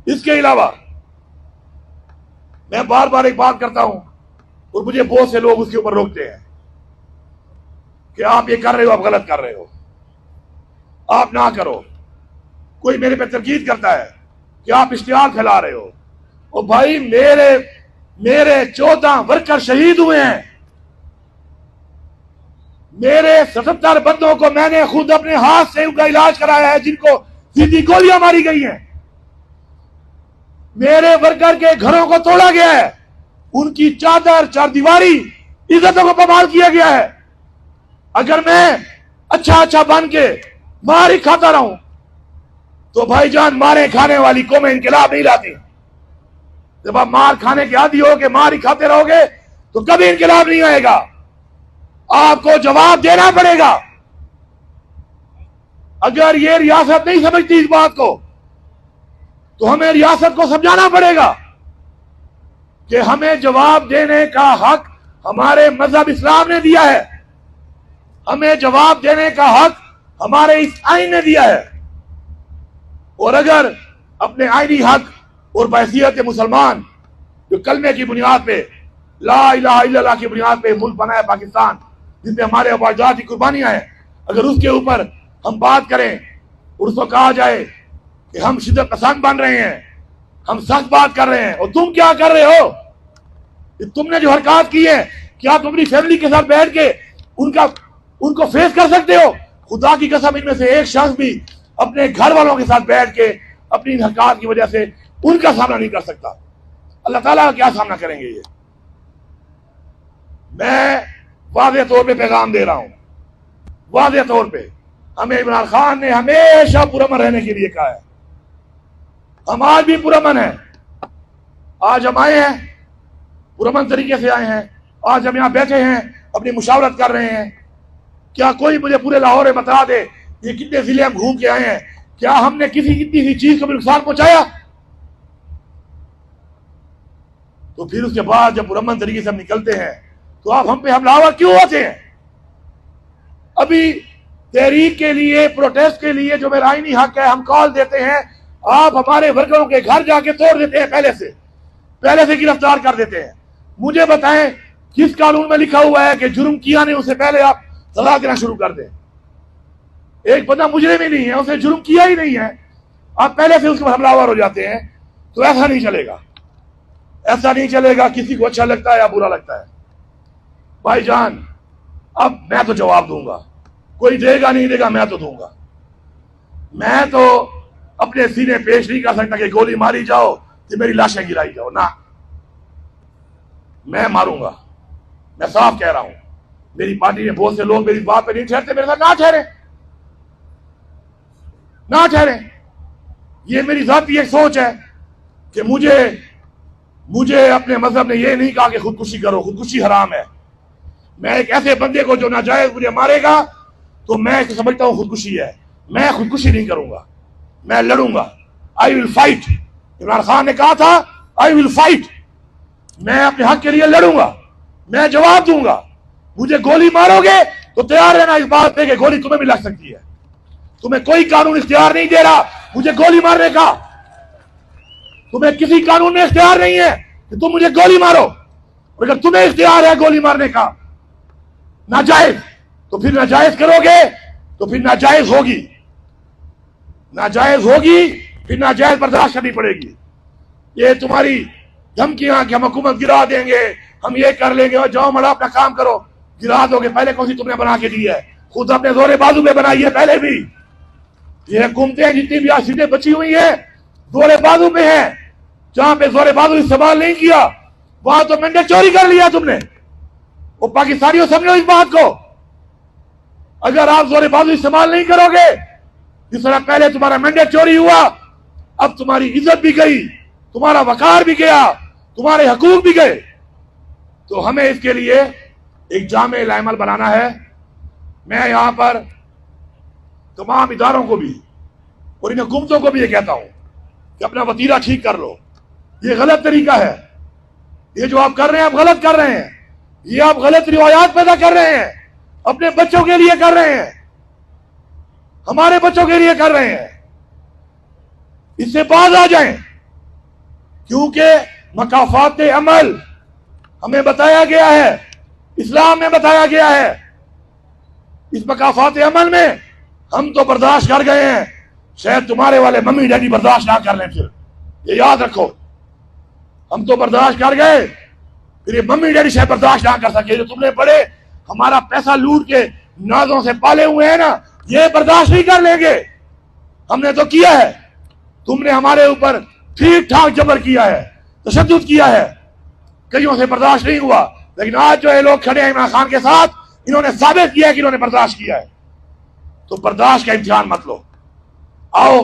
اس کے علاوہ میں بار بار ایک بات کرتا ہوں اور مجھے بہت سے لوگ اس کے اوپر روکتے ہیں کہ آپ یہ کر رہے ہو، آپ غلط کر رہے ہو، آپ نہ کرو. کوئی میرے پہ تنقید کرتا ہے کہ آپ اشتعال پھیلا رہے ہو. اور بھائی میرے 14 ورکر شہید ہوئے ہیں. میرے 77 بندوں کو میں نے خود اپنے ہاتھ سے ان کا علاج کرایا ہے جن کو سیدھی گولیاں ماری گئی ہیں. میرے ورکر کے گھروں کو توڑا گیا ہے، ان کی چادر چار دیواری عزتوں کو پامال کیا گیا ہے. اگر میں اچھا بن کے مار ہی کھاتا رہوں تو بھائی جان مارے کھانے والی قومیں انقلاب نہیں لاتی. جب آپ مار کھانے کے عادی ہو کہ مار ہی کھاتے رہو گے تو کبھی انقلاب نہیں آئے گا. آپ کو جواب دینا پڑے گا. اگر یہ ریاست نہیں سمجھتی اس بات کو تو ہمیں ریاست کو سمجھانا پڑے گا کہ ہمیں جواب دینے کا حق ہمارے مذہب اسلام نے دیا ہے. ہمیں جواب دینے کا حق ہمارے اس آئین نے دیا ہے. اور اگر اپنے آئینی حق اور بحیثیت مسلمان جو کلمے کی بنیاد پہ لا الہ الا اللہ کی بنیاد پہ ملک بنا ہے پاکستان، جن میں ہمارے اباجات کی قربانیاں ہیں، اگر اس کے اوپر ہم بات کریں اور اس کو کہا جائے کہ ہم شدت پسند بن رہے ہیں، ہم سخت بات کر رہے ہیں، اور تم کیا کر رہے ہو؟ کہ تم نے جو حرکات کی ہیں کیا تم اپنی فیملی کے ساتھ بیٹھ کے ان کو فیس کر سکتے ہو؟ خدا کی قسم ان میں سے ایک شخص بھی اپنے گھر والوں کے ساتھ بیٹھ کے اپنی حرکات کی وجہ سے ان کا سامنا نہیں کر سکتا. اللہ تعالیٰ کا کیا سامنا کریں گے؟ یہ میں واضح طور پہ پیغام دے رہا ہوں. واضح طور پہ ہمیں عمران خان نے ہمیشہ پرامن رہنے کے لیے کہا ہے. ہم آج بھی پرامن ہیں. آج ہم آئے ہیں پرامن طریقے سے آئے ہیں. آج ہم یہاں بیٹھے ہیں اپنی مشاورت کر رہے ہیں. کیا کوئی مجھے پورے لاہور میں بتا دے یہ کتنے ضلع ہم گھوم کے آئے ہیں، کیا ہم نے کسی اتنی سی چیز کو بھی نقصان پہنچایا؟ تو پھر اس کے بعد جب پرامن طریقے سے ہم نکلتے ہیں تو آپ ہم پہ حملہ آور کیوں ہوتے ہیں؟ ابھی تحریک کے لیے، پروٹیسٹ کے لیے جو میرا آئینی حق ہے ہم کال دیتے ہیں، آپ ہمارے ورکروں کے گھر جا کے توڑ دیتے ہیں، پہلے سے گرفتار کر دیتے ہیں. مجھے بتائیں کس قانون میں لکھا ہوا ہے کہ جرم کیا نہیں اس سے پہلے آپ سزا دینا شروع کر دیں؟ ایک بندہ مجرم ہی نہیں ہے، اسے جرم کیا ہی نہیں ہے، آپ پہلے سے اس کو حملہ آور ہو جاتے ہیں. تو ایسا نہیں چلے گا، ایسا نہیں چلے گا. کسی کو اچھا لگتا ہے یا برا لگتا ہے. بھائی جان اب میں تو جواب دوں گا، کوئی دے گا نہیں دے گا، میں تو دوں گا. میں تو اپنے سینے پیش نہیں کر سکتا کہ گولی ماری جاؤ کہ میری لاشیں گرائی جاؤ. نہ، میں ماروں گا. میں صاف کہہ رہا ہوں. میری پارٹی میں بہت سے لوگ میری بات پہ نہیں ٹھہرتے، میرے ساتھ نہ ٹھہریں. یہ میری ذاتی ایک سوچ ہے کہ مجھے اپنے مذہب نے یہ نہیں کہا کہ خودکشی کرو، خودکشی حرام ہے. میں ایک ایسے بندے کو جو ناجائز مجھے مارے گا تو میں اسے سمجھتا ہوں خودکشی ہے. میں خودکشی نہیں کروں گا، میں لڑوں گا. آئی ول فائٹ. عمران خان نے کہا تھا آئی ول فائٹ. میں اپنے حق کے لیے لڑوں گا، میں جواب دوں گا. مجھے گولی مارو گے تو تیار رہنا اس بات پہ کہ گولی تمہیں بھی لگ سکتی ہے. تمہیں کوئی قانون اختیار نہیں دے رہا مجھے گولی مارنے کا. تمہیں کسی قانون میں اختیار نہیں ہے کہ تم مجھے گولی مارو. اور اگر تمہیں اختیار ہے گولی مارنے کا ناجائز، تو پھر ناجائز کرو گے تو پھر ناجائز ہوگی. پھر ناجائز برداشت کرنی پڑے گی. یہ تمہاری دھمکیاں کہ ہم حکومت گرا دیں گے، ہم یہ کر لیں گے، اور جاؤ مڑا اپنا کام کرو. گرا دو گے. پہلے کون سی تم نے بنا کے دی ہے؟ خود اپنے زور بازو پہ بنائی ہے. پہلے بھی یہ حکومتیں جتنی بھی آج سیٹیں بچی ہوئی ہیں زور بازو پہ ہیں. جہاں پہ زور بازو استعمال نہیں کیا وہاں تو مینڈیٹ چوری کر لیا تم نے. وہ پاکستانیوں سمجھو اس بات کو. اگر آپ زور بازو استعمال نہیں کرو گے، جس طرح پہلے تمہارا مینڈیٹ چوری ہوا، اب تمہاری عزت بھی گئی، تمہارا وقار بھی گیا، تمہارے حقوق بھی گئے. تو ہمیں اس کے لیے ایک جامع لائحہ بنانا ہے. میں یہاں پر تمام اداروں کو بھی اور ان حکومتوں کو بھی یہ کہتا ہوں کہ اپنا وتیرہ ٹھیک کر لو. یہ غلط طریقہ ہے. یہ جو آپ کر رہے ہیں آپ غلط کر رہے ہیں. یہ آپ غلط روایات پیدا کر رہے ہیں. اپنے بچوں کے لیے کر رہے ہیں، ہمارے بچوں کے لیے کر رہے ہیں. اس سے باز آ جائیں. کیونکہ مکافات عمل ہمیں بتایا گیا ہے، اسلام میں بتایا گیا ہے. اس مکافات عمل میں ہم تو برداشت کر گئے ہیں، شاید تمہارے والے ممی ڈیڈی برداشت نہ کر لیں. پھر یہ یاد رکھو، ہم تو برداشت کر گئے، پھر یہ ممی ڈیڈی شاید برداشت نہ کر سکے. جو تم نے بڑے ہمارا پیسہ لوٹ کے نازوں سے پالے ہوئے ہیں نا، یہ برداشت نہیں کر لیں گے. ہم نے تو کیا ہے، تم نے ہمارے اوپر ٹھیک ٹھاک جبر کیا ہے، تشدد کیا ہے، کئیوں سے برداشت نہیں ہوا. لیکن آج جو یہ لوگ کھڑے ہیں عمران خان کے ساتھ، انہوں نے ثابت کیا ہے کہ انہوں نے برداشت کیا ہے. تو برداشت کا امتحان مت لو. آؤ،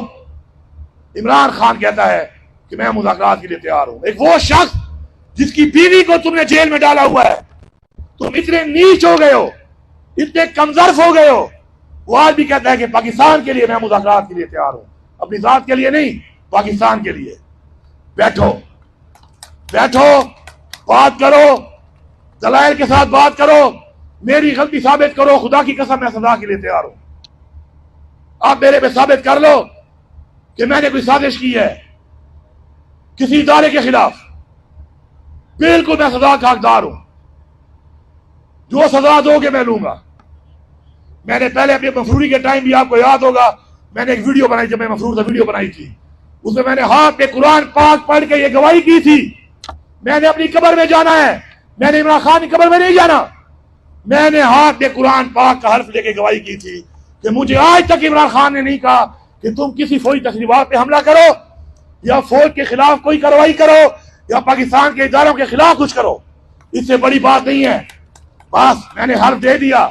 عمران خان کہتا ہے کہ میں مذاکرات کے لیے تیار ہوں. ایک وہ شخص جس کی بیوی کو تم نے جیل میں ڈالا ہوا ہے، تم اتنے نیچ ہو گئے ہو، اتنے کمزرف ہو گئے ہو، وہ آج بھی کہتا ہے کہ پاکستان کے لیے میں مذاکرات کے لیے تیار ہوں. اپنی ذات کے لیے نہیں، پاکستان کے لیے. بیٹھو بیٹھو، بات کرو، دلائل کے ساتھ بات کرو، میری غلطی ثابت کرو. خدا کی قسم میں سزا کے لیے تیار ہوں. آپ میرے پہ ثابت کر لو کہ میں نے کوئی سازش کی ہے کسی ادارے کے خلاف، بالکل میں سزا کا حقدار ہوں. جو سزا دو گے میں لوں گا. میں نے پہلے اپنی مفروری کے ٹائم بھی آپ کو یاد ہوگا، میں نے ایک ویڈیو بنائی، جب میں مفرور سے ویڈیو بنائی تھی، اس میں نے ہاتھ پہ قرآن پاک پڑھ کے یہ گواہی کی تھی، میں نے اپنی قبر میں جانا ہے. میں نے عمران خان کی قبر میں نہیں جانا. میں نے ہاتھ پہ قرآن پاک کا حرف لے کے گواہی کی تھی کہ مجھے آج تک عمران خان نے نہیں کہا کہ تم کسی فوجی تشریفات پہ حملہ کرو یا فوج کے خلاف کوئی کارروائی کرو یا پاکستان کے اداروں کے خلاف کچھ کرو. اس سے بڑی بات نہیں ہے. بس میں نے حرف دے دیا.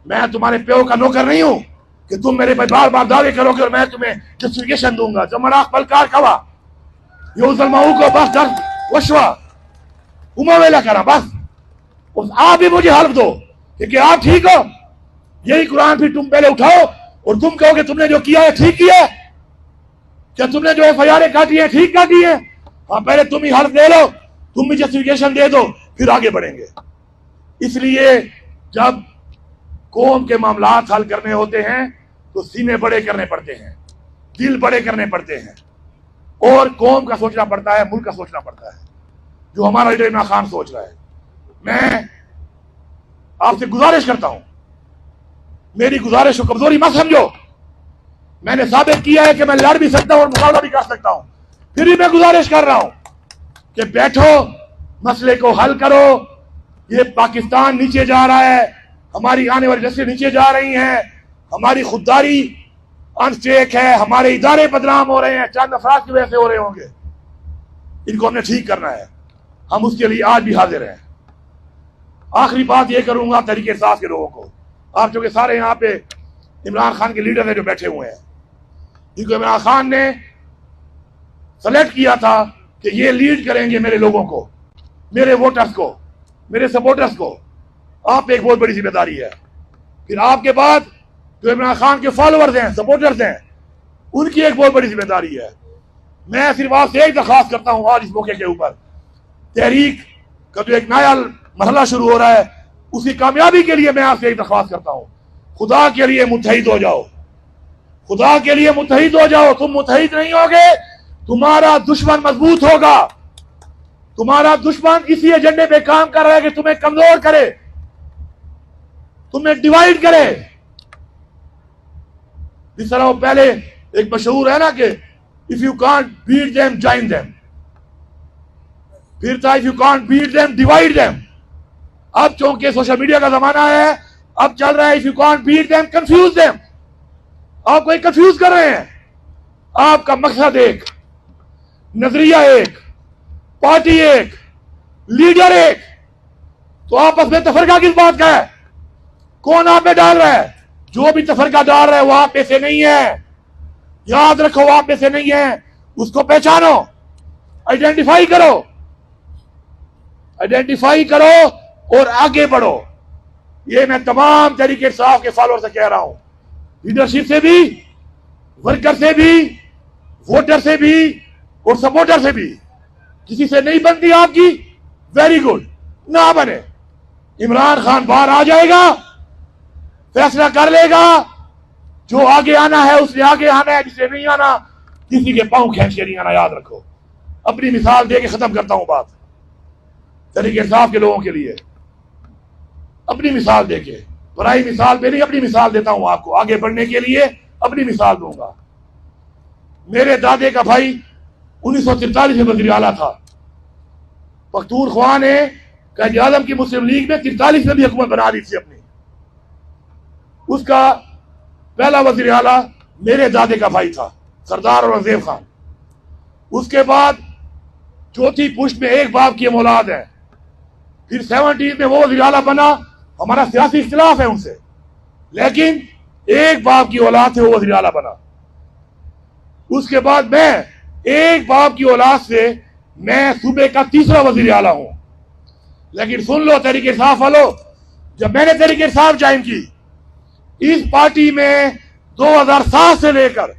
میں تمہارے پیو کا نوکر نہیں ہوں کہ تم میرے پہ بار بار دعوے کرو گے اور میں تمہیں جسٹیفیکیشن دوں گا. جب مراق پلکار کوا یہ ظلماؤں کو بس در وشوا ویلا کرا. بس آپ بھی مجھے حلف دو کہ آپ ٹھیک ہو. یہی قرآن پھر تم پہلے اٹھاؤ اور تم کہو کہ تم نے جو کیا ہے ٹھیک کیا ہے. کیا تم نے جو FIR کاٹی ہے ٹھیک کاٹی ہے؟ ہاں، پہلے تم ہی حلف دے لو، تم بھی جسٹیفیکیشن دے دو، پھر آگے بڑھیں گے. اس لیے جب قوم کے معاملات حل کرنے ہوتے ہیں تو سینے بڑے کرنے پڑتے ہیں، دل بڑے کرنے پڑتے ہیں، اور قوم کا سوچنا پڑتا ہے، ملک کا سوچنا پڑتا ہے، جو ہمارا لیڈر عمران خان سوچ رہا ہے. میں آپ سے گزارش کرتا ہوں، میری گزارش کو کمزوری مت سمجھو. میں نے ثابت کیا ہے کہ میں لڑ بھی سکتا ہوں اور مقابلہ بھی کر سکتا ہوں. پھر بھی میں گزارش کر رہا ہوں کہ بیٹھو، مسئلے کو حل کرو. یہ پاکستان نیچے جا رہا ہے، ہماری آنے والی نسلیں نیچے جا رہی ہیں، ہماری خودداری انسٹیک ہے، ہمارے ادارے بدنام ہو رہے ہیں، چند افراد کی وجہ سے ہو رہے ہوں گے. ان کو ہم نے ٹھیک کرنا ہے. ہم اس کے لیے آج بھی حاضر ہیں. آخری بات یہ کروں گا تحریک انصاف کے لوگوں کو. آپ چونکہ سارے یہاں پہ عمران خان کے لیڈر ہیں جو بیٹھے ہوئے ہیں، جن کو عمران خان نے سلیکٹ کیا تھا کہ یہ لیڈ کریں گے میرے لوگوں کو، میرے ووٹرز کو، میرے سپورٹرز کو. آپ پہ ایک بہت بڑی ذمہ داری ہے. پھر آپ کے بعد جو عمران خان کے فالوورز ہیں، سپورٹرز ہیں، ان کی ایک بہت بڑی ذمہ داری ہے. میں صرف آپ سے ایک درخواست کرتا ہوں آج اس موقع کے اوپر، تحریک کا جو ایک نیا مرحلہ شروع ہو رہا ہے، اس کی کامیابی کے لیے میں آپ سے ایک درخواست کرتا ہوں، خدا کے لیے متحد ہو جاؤ. خدا کے لیے متحد ہو جاؤ. تم متحد نہیں ہوگے، تمہارا دشمن مضبوط ہوگا. تمہارا دشمن اسی ایجنڈے پہ کام کر رہا ہے کہ تمہیں کمزور کرے، تمہیں ڈیوائیڈ کرے. جس طرح وہ پہلے ایک مشہور ہے نا کہ if you can't beat them, join them. پھر تھا if you can't beat them, divide them. اب چونکہ سوشل میڈیا کا زمانہ ہے، اب چل رہا ہے if you can't beat them, confuse them. آپ کو ایک کنفیوز کر رہے ہیں. آپ کا مقصد ایک، نظریہ ایک، پارٹی ایک، لیڈر ایک، تو آپس میں تفرقہ کس بات کا ہے؟ کون آپ پہ ڈال رہا ہے؟ جو بھی تفرقہ ڈال رہا ہے وہ آپ پہ سے نہیں ہے. یاد رکھو، وہ آپ پہ سے نہیں ہے. اس کو پہچانو، آئیڈینٹیفائی کرو، آئیڈینٹیفائی کرو اور آگے بڑھو. یہ میں تمام تحریک انصاف کے فالوور سے کہہ رہا ہوں، لیڈرشپ سے بھی، ورکر سے بھی، ووٹر سے بھی اور سپورٹر سے بھی. کسی سے نہیں بنتی آپ کی، ویری گڈ، نہ بنے. عمران خان باہر آ جائے گا، فیصلہ کر لے گا. جو آگے آنا ہے اس نے آگے آنا ہے، جسے نہیں آنا کسی کے پاؤں کھینچ کے نہیں آنا. یاد رکھو. اپنی مثال دے کے ختم کرتا ہوں بات، تحریک انصاف کے لوگوں کے لیے اپنی مثال دے کے، برائی مثال پہ نہیں، اپنی مثال دیتا ہوں آپ کو، آگے بڑھنے کے لیے اپنی مثال دوں گا۔ میرے دادے کا بھائی 1943 میں وزیر اعلیٰ تھا، پختونخوا نے قائد اعظم کی مسلم لیگ میں 43 میں بھی حکومت بنا دی تھی اپنی، اس کا پہلا وزیر اعلیٰ میرے دادے کا بھائی تھا سردار اورنگزیب خان۔ اس کے بعد چوتھی پشت میں ایک باپ کی اولاد ہے، پھر 70 میں وہ وزیر اعلیٰ بنا، ہمارا سیاسی اختلاف ہے ان سے، لیکن ایک باپ کی اولاد سے وہ وزیر اعلیٰ بنا۔ اس کے بعد میں ایک باپ کی اولاد سے میں صوبے کا تیسرا وزیر اعلیٰ ہوں۔ لیکن سن لو تحریک انصاف والو، جب میں نے تحریک انصاف جوائن کی، اس پارٹی میں 2007 سے لے کر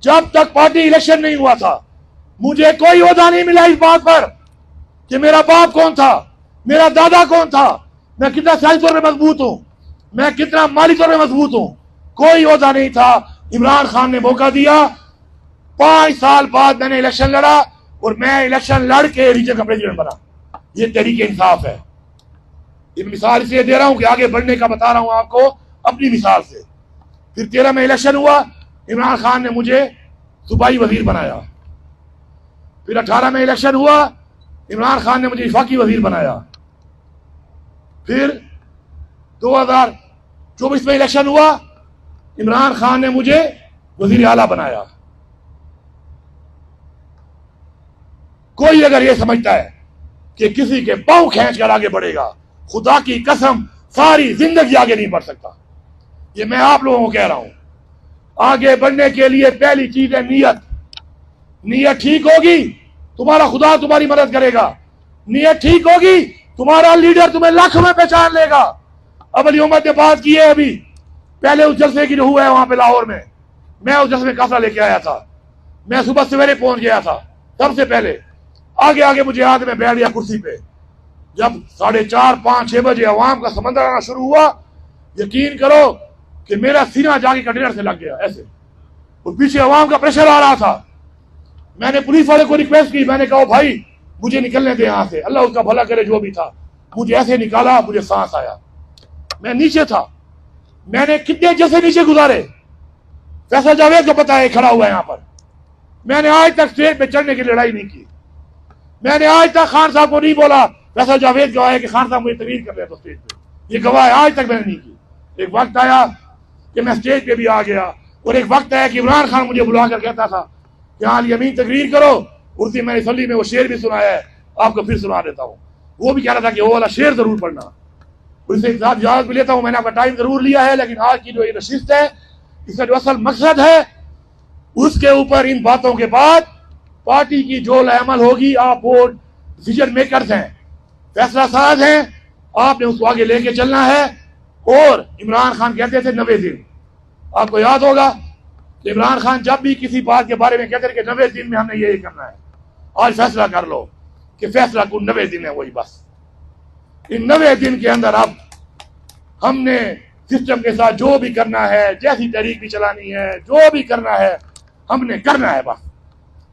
جب تک پارٹی الیکشن نہیں ہوا تھا، مجھے کوئی عہدہ نہیں ملا اس بات پر کہ میرا باپ کون تھا، میرا دادا کون تھا، میں کتنا سیاسی طور پہ مضبوط ہوں، میں کتنا مالی طور پہ مضبوط ہوں، کوئی عہدہ نہیں تھا۔ عمران خان نے موقع دیا، 5 سال بعد میں نے الیکشن لڑا اور میں الیکشن لڑ کے ریجن کا پریزیڈنٹ بنا۔ یہ تحریک انصاف ہے۔ یہ مثال اس لیے دے رہا ہوں کہ آگے بڑھنے کا بتا رہا ہوں آپ کو اپنی مثال سے۔ پھر 13 میں الیکشن ہوا، عمران خان نے مجھے صوبائی وزیر بنایا۔ پھر 18 میں الیکشن ہوا، عمران خان نے مجھے وفاقی وزیر بنایا۔ پھر 2024 میں الیکشن ہوا، عمران خان نے مجھے وزیر اعلیٰ بنایا۔ کوئی اگر یہ سمجھتا ہے کہ کسی کے پاؤں کھینچ کر آگے بڑھے گا، خدا کی قسم ساری زندگی آگے نہیں بڑھ سکتا۔ یہ میں آپ لوگوں کو کہہ رہا ہوں۔ آگے بڑھنے کے لیے پہلی چیز ہے نیت۔ نیت ٹھیک ہوگی، تمہارا خدا تمہاری مدد کرے گا۔ نیت ٹھیک ہوگی، تمہارا لیڈر تمہیں لاکھ میں پہچان لے گا۔ اب علی احمد نے بات کی ہے ابھی، پہلے اس جلسے کی جو ہوا ہے وہاں پہ لاہور میں، میں اس جلسے میں کافلا لے کے آیا تھا، میں صبح سویرے پہنچ گیا تھا، سب سے پہلے آگے مجھے یاد ہے، میں بیٹھ گیا کرسی پہ۔ جب 4:30 5 6 بجے عوام کا سمندر آنا شروع ہوا، یقین کرو کہ میرا سینہ جا کے کنٹینر سے لگ گیا ایسے، اور پیچھے عوام کا پریشر آ رہا تھا۔ میں نے پولیس والے کو ریکویسٹ کی، میں نے کہا بھائی مجھے نکلنے دے یہاں سے، اللہ اس کا بھلا کرے جو بھی تھا۔ مجھے ایسے نکالا، مجھے سانس آیا، میں نیچے تھا۔ میں نے کتنے جیسے نیچے گزارے، فیصل جاوید کو پتا ہے کھڑا ہوا ہے یہاں پر۔ میں نے آج تک اسٹیج پہ چڑھنے کی لڑائی نہیں کی، میں نے آج تک خان صاحب کو نہیں بولا فیصل جاوید گواہ ہے کہ خان صاحب مجھے تقریر کر رہے تو اسٹیج پہ، یہ گواہ ہے، آج تک میں نے نہیں کی۔ ایک وقت آیا کہ میں اسٹیج پہ بھی آ گیا، اور ایک وقت آیا کہ عمران خان مجھے بلا کر کہتا تھا کہ ہاں علی امین تقریر کرو۔ اس دن میں نے اسمبلی میں وہ شعر بھی سنایا ہے، آپ کو پھر سنا دیتا ہوں۔ وہ بھی کہہ رہا تھا کہ وہ والا شعر ضرور پڑھنا، اس سے اجازت بھی لیتا ہوں، میں نے آپ کا ٹائم ضرور لیا ہے، لیکن آج کی جو یہ نشست ہے اس کا جو اصل مقصد ہے اس کے اوپر ان باتوں کے بعد پارٹی کی جو عمل ہوگی، آپ وہ ڈیسیجن میکرز ہیں، فیصلہ ساز ہیں، آپ نے اس کو آگے لے کے چلنا ہے۔ اور عمران خان کہتے تھے 90 دن، آپ کو یاد ہوگا کہ عمران خان جب بھی کسی بات کے بارے میں کہتے تھے کہ 90 دن میں ہم نے یہ کرنا ہے، آج فیصلہ کر لو کہ فیصلہ کو 90 دن ہے، وہی بس۔ ان 90 دن کے اندر اب ہم نے سسٹم کے ساتھ جو بھی کرنا ہے، جیسی تحریک بھی چلانی ہے، جو بھی کرنا ہے ہم نے کرنا ہے بس۔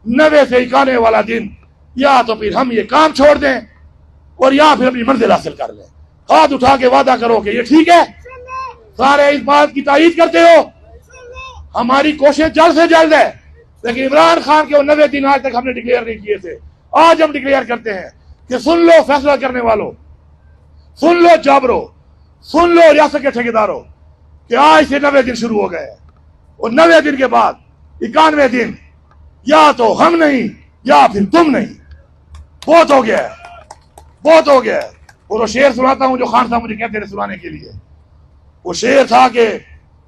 90 سے 91 والا دن یا تو پھر ہم یہ کام چھوڑ دیں اور یا پھر اپنی منزل حاصل کر لیں۔ ہاتھ اٹھا کے وعدہ کرو کہ یہ ٹھیک ہے، سارے اس بات کی تائید کرتے ہو، ہماری کوشش جلد سے جلد ہے۔ لیکن عمران خان کے وہ 90 دن آج تک ہم نے ڈکلیئر نہیں کیے تھے، آج ہم ڈکلیئر کرتے ہیں کہ سن لو فیصلہ کرنے والوں، سن لو جابرو، سن لو ریاست کے ٹھیکیداروں، کہ آج سے 90 دن شروع ہو گئے ہیں، اور 90 دن کے بعد 91 دن یا تو ہم نہیں یا پھر تم نہیں۔ بہت ہو گیا ہے، بہت ہو گیا ہے۔ اور وہ شعر سناتا ہوں جو خان صاحب مجھے کہتے تھے سنانے کے لیے۔ وہ شعر تھا کہ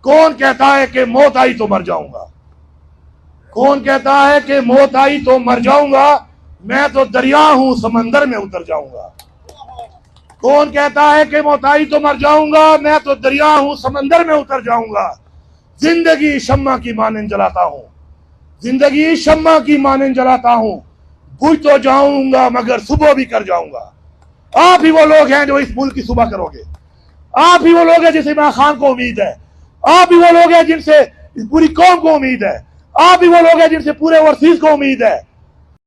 کون کہتا ہے کہ موت آئی تو مر جاؤں گا، کون کہتا ہے کہ موت آئی تو مر جاؤں گا، میں تو دریا ہوں سمندر میں اتر جاؤں گا۔ کون کہتا ہے کہ موت آئی تو مر جاؤں گا، میں تو دریا ہوں سمندر میں اتر جاؤں گا۔ زندگی شمع کی مانند جلاتا ہوں، زندگی شمع کی مانند جلاتا ہوں، بجھ تو جاؤں گا مگر صبح بھی کر جاؤں گا۔ آپ ہی وہ لوگ ہیں جو اس ملک کی صبح کرو گے، آپ ہی وہ لوگ ہیں جن سے عمران خان کو امید ہے، آپ ہی وہ لوگ ہیں جن سے اس پوری قوم کو امید ہے، آپ ہی وہ لوگ ہیں جن سے پورے اوورسیز کو امید ہے۔